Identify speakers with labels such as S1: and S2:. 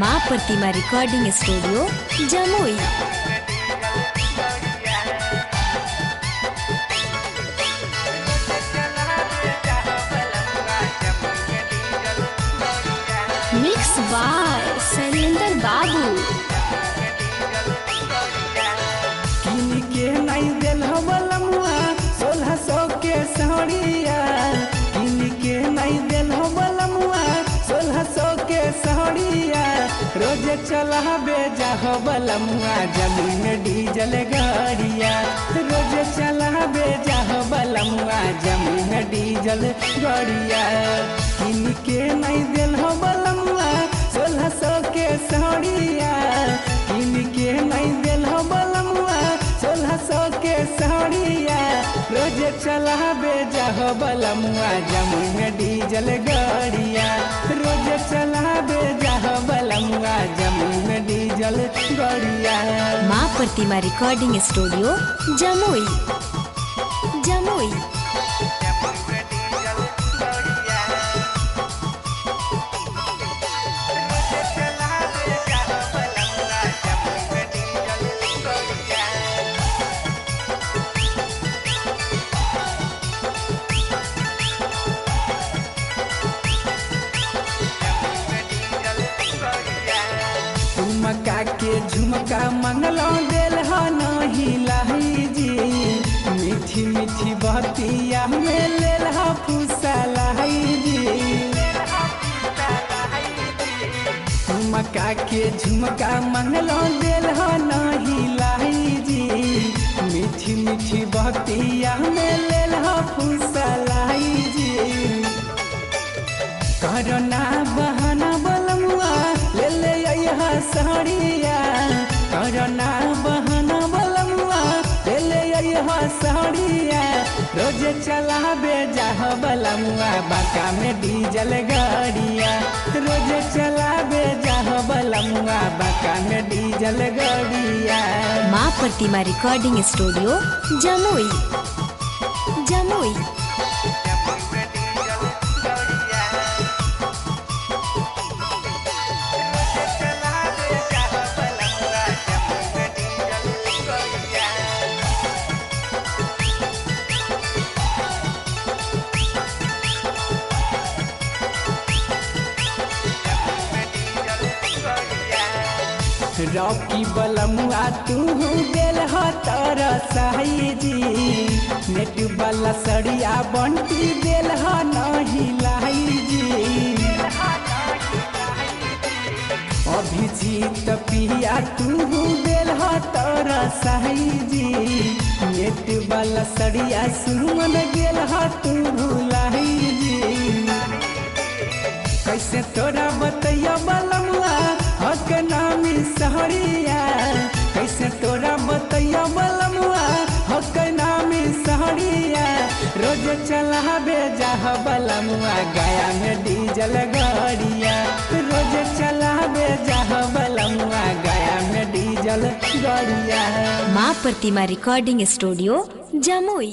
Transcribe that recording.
S1: माँ Pratima recording studio Jamui. Mix by Shailendra Babu.
S2: किन के नहीं दिल बलमुआ 1600 के सहरिया, किन के नहीं दिल बलमुआ 1600 के सहरिया। रोज चला बेजा हो बलमुआ जमुई में डीजल गाड़िया, रोज चला बेजा हो बलमुआ जमुई में डीजल गाड़िया। किन के नहीं दिल बलमुआ 1600 के सहरिया, किन के नहीं दिल बलमुआ 1600 के सहरिया। रोज चला बेजा हो बलमुआ जमुई में डीजल गाड़िया, रोज चला बेजा हो बलमुआ जमुई में डीजल गाड़िया।
S1: माँ प्रतिमा रिकॉर्डिंग स्टूडियो जमुई जमुई।
S2: झुमका के झुमका मंगलो दिल नहीं लाई जी, मीठी मीठी बतिया में लेल फूसा लाई जी। झुमका के झुमका मंगलो दिल नहीं लाई जी, मीठी मीठी बतिया में लेल फूसा लाई जी। करना बहाना बलमुआ ले ले सहरिया, करना बहाना बलमुआ ले ले सहरिया। रोज चला बेजा हो बलमुआ बाका में डीजल गाड़िया, रोज चला बेजा हो बलमुआ बाका में डीजल गाड़िया।
S1: माँ Pratima recording studio Jamui Jamui.
S2: Rocky बलमुआ तू दिल हो तर सही जी, नेट वाला सड़िया बंटी दिल हो नहीं लाई जी। अभिजीत पिया तू दिल हो तर सही जी, नेट वाला सड़िया सुमन गेल हो तू लाई जी। कैसे तोरा बतैया बलमुआ हक नामी सहरिया, कैसे तोरा बतैया बलमुआ हक नामी सहरिया। रोज चला बेजा हो बलमुआ गया में डीजल गाड़िया, रोज चला बेजा हो बलमुआ गया में डीजल गाड़िया।
S1: माँ प्रतिमा रिकॉर्डिंग स्टूडियो जमुई।